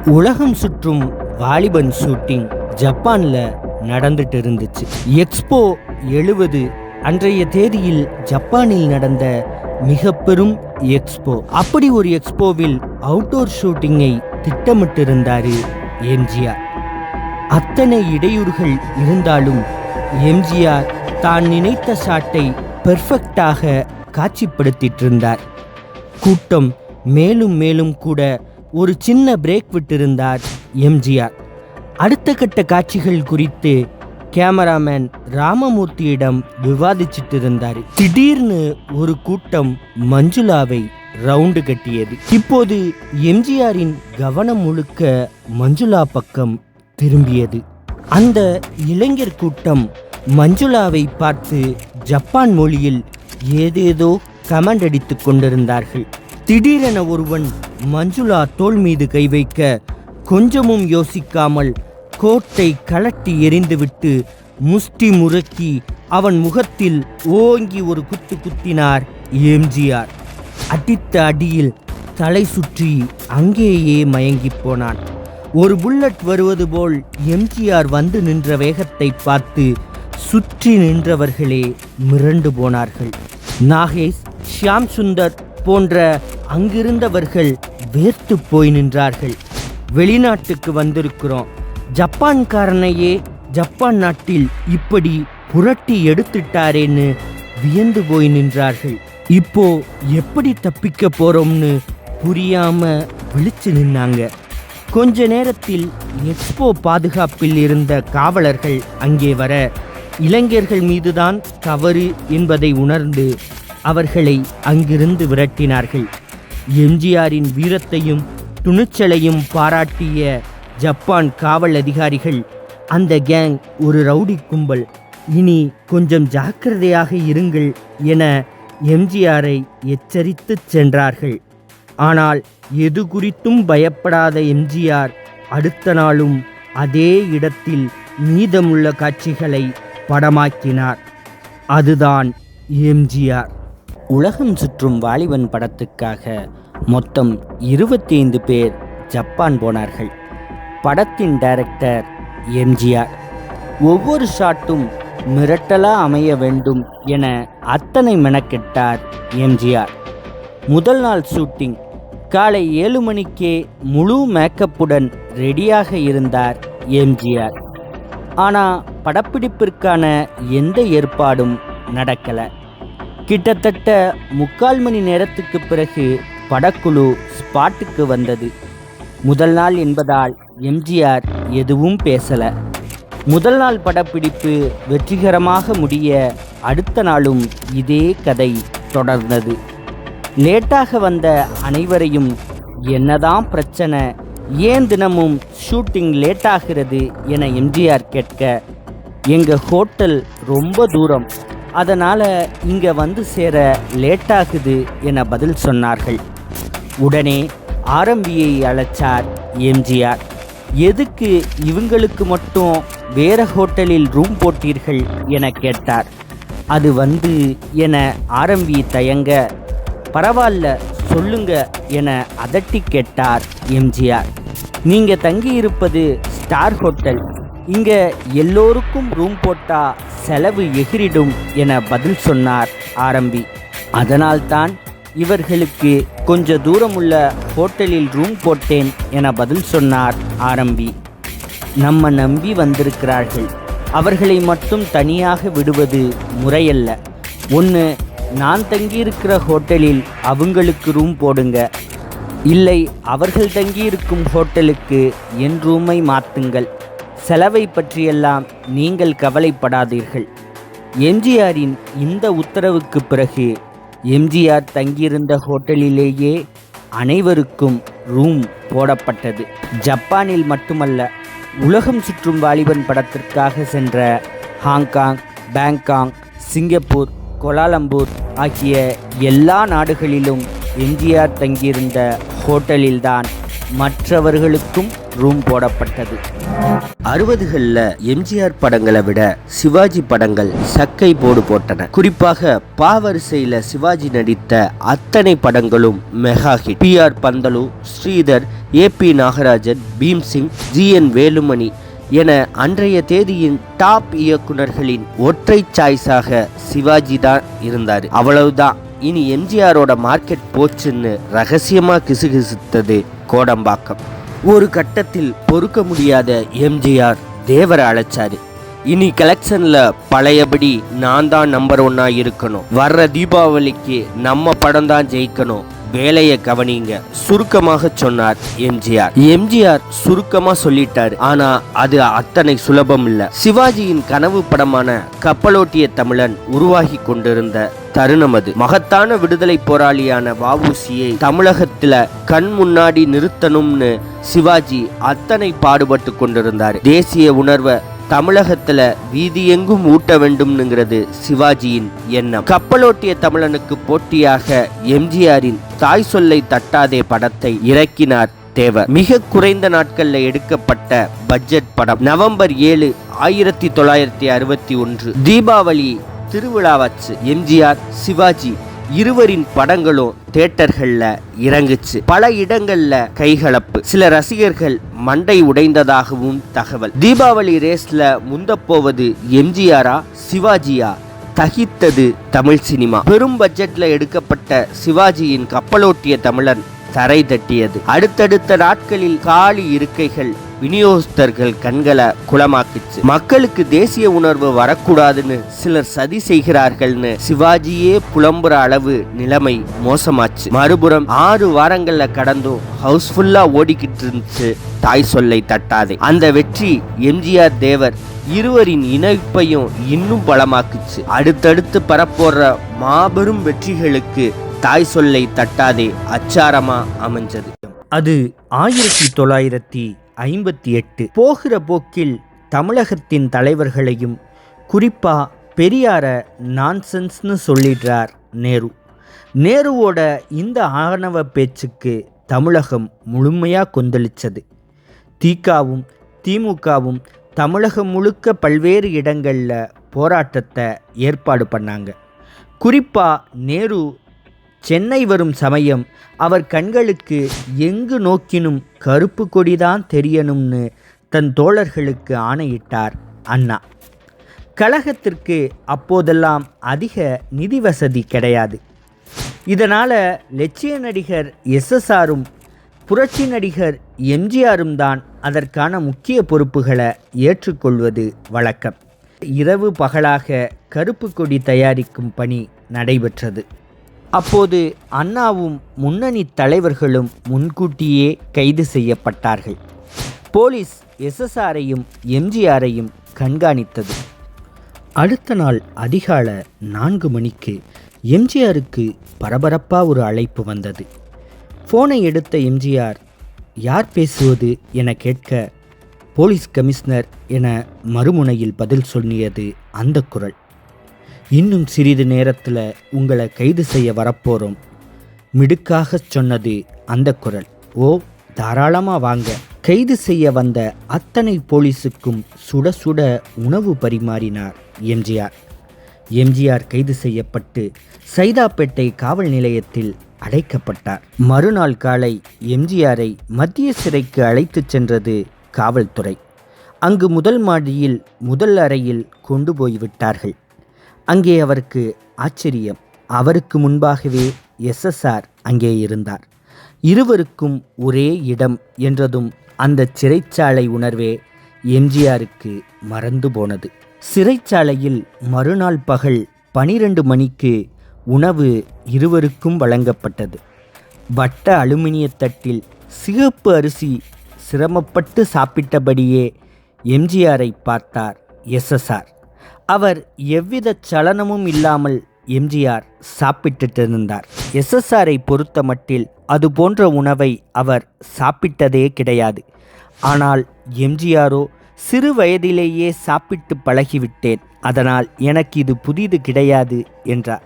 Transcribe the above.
உலகம் சுற்றும் வாலிபன் ஷூட்டிங் ஜப்பான்ல நடந்துட்டு இருந்துச்சு. எக்ஸ்போ 70 அன்றைய தேதியில் ஜப்பானில் நடந்த மிக பெரும் எக்ஸ்போ. அப்படி ஒரு எக்ஸ்போவில் அவுட்டோர் ஷூட்டிங்கை திட்டமிட்டிருந்தாரு எம்ஜிஆர். அத்தனை இடையூறுகள் இருந்தாலும் எம்ஜிஆர் தான் நினைத்த ஷாட்டை பெர்ஃபெக்டாக காட்சிப்படுத்திட்டு இருந்தார். கூட்டம் மேலும் மேலும் கூட ஒரு சின்ன பிரேக் விட்டிருந்தார் எம்ஜிஆர். அடுத்த கட்ட காட்சிகள் குறித்து கேமராமேன் ராமமூர்த்தியிடம் விவாதிச்சுட்டு இருந்தார். திடீர்னு ஒரு கூட்டம் மஞ்சுளாவை ரவுண்டு கட்டியது. இப்போது எம்ஜிஆரின் கவனம் முழுக்க மஞ்சுளா பக்கம் திரும்பியது. அந்த இளைஞர் கூட்டம் மஞ்சுளாவை பார்த்து ஜப்பான் மொழியில் ஏதேதோ கமெண்ட் அடித்துக் கொண்டிருந்தார்கள். திடீரென ஒருவன் மஞ்சுளா தோள் மீது கை வைக்க கொஞ்சமும் யோசிக்காமல் கோட்டை கலட்டி எறிந்துவிட்டு முஷ்டி முறுக்கி அவன் முகத்தில் ஓங்கி ஒரு குத்து குத்தினார் எம்ஜிஆர். அடித்த அடியில் தலை சுற்றி அங்கேயே மயங்கி போனான். ஒரு புல்லட் வருவது போல் எம்ஜிஆர் வந்து நின்ற வேகத்தை பார்த்து சுற்றி நின்றவர்களே மிரண்டு போனார்கள். நாகேஷ், ஷியாம் சுந்தர் போன்ற அங்கிருந்தவர்கள் வேர்த்து போய் நின்றார்கள். வெளிநாட்டுக்கு வந்திருக்கிறோம், ஜப்பான்காரனையே ஜப்பான் நாட்டில் இப்படி புரட்டி எடுத்துட்டாரேன்னு வியந்து போய் நின்றார்கள். இப்போ எப்படி தப்பிக்க போறோம்னு புரியாம விழிச்சு நின்னாங்க. கொஞ்ச நேரத்தில் எக்ஸ்போ பாதுகாப்பில் இருந்த காவலர்கள் அங்கே வர இளைஞர்கள் மீதுதான் தவறு என்பதை உணர்ந்து அவர்களை அங்கிருந்து விரட்டினார்கள். எம்ஜிஆரின் வீரத்தையும் துணிச்சலையும் பாராட்டிய ஜப்பான் காவல் அதிகாரிகள், அந்த கேங் ஒரு ரவுடி கும்பல், இனி கொஞ்சம் ஜாக்கிரதையாக இருங்கள் என எம்ஜிஆரை எச்சரித்து சென்றார்கள். ஆனால் எது குறித்தும் பயப்படாத எம்ஜிஆர் அடுத்த நாளும் அதே இடத்தில் மீதமுள்ள காட்சிகளை படமாக்கினார். அதுதான் எம்ஜிஆர். உலகம் சுற்றும் வாலிபன் படத்துக்காக மொத்தம் 25 பேர் ஜப்பான் போனார்கள். படத்தின் டைரக்டர் எம்ஜிஆர். ஒவ்வொரு ஷாட்டும் மிரட்டலா அமைய வேண்டும் என அத்தனை மெனக்கெட்டார் எம்ஜிஆர். முதல் நாள் ஷூட்டிங் காலை 7 மணிக்கே முழு மேக்கப்புடன் ரெடியாக இருந்தார் எம்ஜிஆர். ஆனால் படப்பிடிப்பிற்கான எந்த ஏற்பாடும் நடக்கலை. கிட்டத்தட்ட 3/4 மணி நேரத்துக்கு பிறகு படக்குழு ஸ்பாட்டுக்கு வந்தது. முதல் நாள் என்பதால் எம்ஜிஆர் எதுவும் பேசல. முதல் நாள் படப்பிடிப்பு வெற்றிகரமாக முடிய அடுத்த நாளும் இதே கதை தொடர்ந்தது. லேட்டாக வந்த அனைவரையும் என்னதான் பிரச்சனை, ஏன் தினமும் ஷூட்டிங் லேட்டாகிறது என எம்ஜிஆர் கேட்க, எங்கள் ஹோட்டல் ரொம்ப தூரம், அதனால் இங்கே வந்து சேர லேட்டாகுது என பதில் சொன்னார்கள். உடனே ஆரம்பியை அழைச்சார் எம்ஜிஆர். எதுக்கு இவங்களுக்கு மட்டும் வேற ஹோட்டலில் ரூம் போட்டீர்கள் என கேட்டார். அது வந்து என ஆரம்பி தயங்க, பரவாயில்ல சொல்லுங்க என அதட்டி கேட்டார் எம்ஜிஆர். நீங்கள் தங்கியிருப்பது ஸ்டார் ஹோட்டல், இங்கே எல்லோருக்கும் ரூம் போட்டா செலவு எகிரிடும் என பதில் சொன்னார் ஆரம்பி. அதனால்தான் இவர்களுக்கு கொஞ்ச தூரம் உள்ள ஹோட்டலில் ரூம் போட்டேன் என பதில் சொன்னார் ஆரம்பி. நம்ம நம்பி வந்திருக்கிறார்கள், அவர்களை மட்டும் தனியாக விடுவது முறையல்ல. ஒன்று, நான் தங்கியிருக்கிற ஹோட்டலில் அவங்களுக்கு ரூம் போடுங்க, இல்லை அவர்கள் தங்கியிருக்கும் ஹோட்டலுக்கு என் ரூமை மாற்றுங்கள். செலவை பற்றியெல்லாம் நீங்கள் கவலைப்படாதீர்கள். எம்ஜிஆரின் இந்த உத்தரவுக்கு பிறகு எம்ஜிஆர் தங்கியிருந்த ஹோட்டலிலேயே அனைவருக்கும் ரூம் போடப்பட்டது. ஜப்பானில் மட்டுமல்ல, உலகம் சுற்றும் வாலிபன் படத்திற்காக சென்ற ஹாங்காங், பேங்காக், சிங்கப்பூர், கோலாலம்பூர் ஆகிய எல்லா நாடுகளிலும் எம்ஜிஆர் தங்கியிருந்த ஹோட்டலில்தான் மற்றவர்களுக்கும் ரூம் போடப்பட்டது. 60களில் எம்ஜிஆர் படங்களை விட சிவாஜி படங்கள் சக்கை போடு போட்டன. குறிப்பாக பாவரிசையில் சிவாஜி நடித்த அத்தனை படங்களும் mega hit. PR Panthulu, Sridhar, AP Nagarajan, Bhimsingh, GN Velumani என அன்றைய தேதியின் டாப் இயக்குனர்களின் ஒற்றை சாய்ஸாக சிவாஜி தான் இருந்தார். அவ்வளவுதான், இனி எம்ஜிஆரோட மார்க்கெட் போச்சுன்னு ரகசியமா கிசுகிசுத்தது கோடம்பாக்கம். ஒரு கட்டத்தில் பொறுக்க முடியாத எம்ஜிஆர் தேவரை அழைச்சாரு. இனி கலெக்ஷன்ல பழையபடி நான் தான் நம்பர் 1 இருக்கணும், வர்ற தீபாவளிக்கு நம்ம படம் தான் ஜெயிக்கணும், வேலையை கவனிங்க சுருக்கமாக சொன்னார் எம்ஜிஆர். எம்ஜிஆர் சுருக்கமா சொல்லிட்டாரு, ஆனா அது அத்தனை சுலபம் இல்ல. சிவாஜியின் கனவு படமான கப்பலோட்டிய தமிழன் உருவாகி கொண்டிருந்த தருணம் அது. மகத்தான விடுதலை போராளியான வஉசியை தமிழகத்துல கண் முன்னாடி நிறுத்தணும்னு சிவாஜி அத்தனை பாடுபட்டு கொண்டிருந்தார். தேசிய உணர்வை தமிழகத்துல வீதி எங்கும் ஊட்ட வேண்டும்ங்கிறது சிவாஜியின் எண்ணம். கப்பலோட்டிய தமிழனுக்கு போட்டியாக எம்ஜிஆரின் தாய் சொல்லை தட்டாதே படத்தை இறக்கினார் தேவர். மிக குறைந்த நாட்கள்ல எடுக்கப்பட்ட பட்ஜெட் படம். நவம்பர் 7, 1961 தீபாவளி திருவிழாவாச்சு. எம்ஜிஆர், சிவாஜி இருவரின் படங்களும் தியேட்டர்கள்ல இறங்குச்சு. பல இடங்கள்ல கைகலப்பு, சில ரசிகர்கள் மண்டை உடைந்ததாகவும் தகவல். தீபாவளி ரேஸ்ல முந்தப்போவது எம்ஜிஆரா சிவாஜியா? தகித்தது தமிழ் சினிமா. பெரும் பட்ஜெட்ல எடுக்கப்பட்ட சிவாஜியின் கப்பலோட்டிய தமிழன் தரை தட்டியது. அடுத்தடுத்த நாட்களில் காலி இருக்கைகள் விநியோகஸ்தர்கள் கண்களை குளமாக்குச்சு. மக்களுக்கு தேசிய உணர்வு வரக்கூடாதுன்னு சிலர் சதி செய்கிறார்கள்னு சிவாஜியே புலம்புற அளவு நிலைமை மோசமாச்சு. மறுபுறம் 6 வாரங்கள்ல கடந்தும் ஹவுஸ்ஃபுல்லா ஓடிக்கிட்டு இருந்துச்சு தாய் சொல்லை தட்டாதே. அந்த வெற்றி எம்ஜிஆர் தேவர் இருவரின் இணைப்பையும் இன்னும் பலமாக்குச்சு. அடுத்தடுத்து பரப்போற மாபெரும் வெற்றிகளுக்கு தாய் சொல்லை தட்டாதே அச்சாரமா அமைஞ்சது. அது 1958. போகிற போக்கில் தமிழகத்தின் தலைவர்களையும் குறிப்பா பெரியார நான்சென்ஸ்னு சொல்லிடுறார் நேரு. நேருவோட இந்த ஆணவ பேச்சுக்கு தமிழகம் முழுமையா கொந்தளிச்சது. திகாவும் திமுகவும் தமிழகம் முழுக்க பல்வேறு இடங்களில் போராட்டத்தை ஏற்பாடு பண்ணாங்க. குறிப்பா நேரு சென்னை வரும் சமயம் அவர் கண்களுக்கு எங்கு நோக்கினும் கருப்பு கொடிதான் தெரியணும்னு தன் தோழர்களுக்கு ஆணையிட்டார் அண்ணா. கழகத்திற்கு அப்போதெல்லாம் அதிக நிதி வசதி கிடையாது. இதனால் லட்சிய நடிகர் SSRம் புரட்சி நடிகர் எம்ஜிஆரும் தான் அதற்கான முக்கிய பொறுப்புகளை ஏற்றுக்கொள்வது வழக்கம். இரவு பகலாக கருப்பு கொடி தயாரிக்கும் பணி நடைபெற்றது. அப்போது அண்ணாவும் முன்னணி தலைவர்களும் முன்கூட்டியே கைது செய்யப்பட்டார்கள். போலீஸ் SSRையும் எம்ஜிஆரையும் கண்காணித்தது. அடுத்த நாள் அதிகாலை 4 மணிக்கு எம்ஜிஆருக்கு பரபரப்பாக ஒரு அழைப்பு வந்தது. ஃபோனை எடுத்த எம்ஜிஆர் யார் பேசுவது என கேட்க போலீஸ் கமிஷனர் என மறுமுனையில் பதில் சொல்லியது அந்த குரல். இன்னும் சிறிது நேரத்தில் உங்களை கைது செய்ய வரப்போகிறோம் மிடுக்காக சொன்னது அந்த குரல். ஓ தாராளமாக வாங்க. கைது செய்ய வந்த அத்தனை போலீஸுக்கும் சுட சுட உணவு பரிமாறினார் எம்ஜிஆர். எம்ஜிஆர் கைது செய்யப்பட்டு சைதாப்பேட்டை காவல் நிலையத்தில் அடைக்கப்பட்டார். மறுநாள் காலை எம்ஜிஆரை மத்திய சிறைக்கு அழைத்துச் சென்றது காவல்துறை. அங்கு முதல் மாடியில் முதல் அறையில் கொண்டு போய்விட்டார்கள். அங்கே அவருக்கு ஆச்சரியம். அவருக்கு முன்பாகவே SSR அங்கே இருந்தார். இருவருக்கும் ஒரே இடம் என்றதும் அந்த சிறைச்சாலை உணர்வே எம்ஜிஆருக்கு மறந்து போனது. சிறைச்சாலையில் மறுநாள் பகல் 12 மணிக்கு உணவு இருவருக்கும் வழங்கப்பட்டது. வட்ட அலுமினிய தட்டில் சிகப்பு அரிசி சிரமப்பட்டு சாப்பிட்டபடியே எம்ஜிஆரை பார்த்தார் SSR. அவர் எவ்வித சலனமும் இல்லாமல் எம்ஜிஆர் சாப்பிட்டுட்டு இருந்தார். SSRை பொறுத்த மட்டில் அது போன்ற உணவை அவர் சாப்பிட்டதே கிடையாது. ஆனால் எம்ஜிஆரோ சிறு வயதிலேயே சாப்பிட்டு பழகிவிட்டேன், அதனால் எனக்கு இது புதிது கிடையாது என்றார்.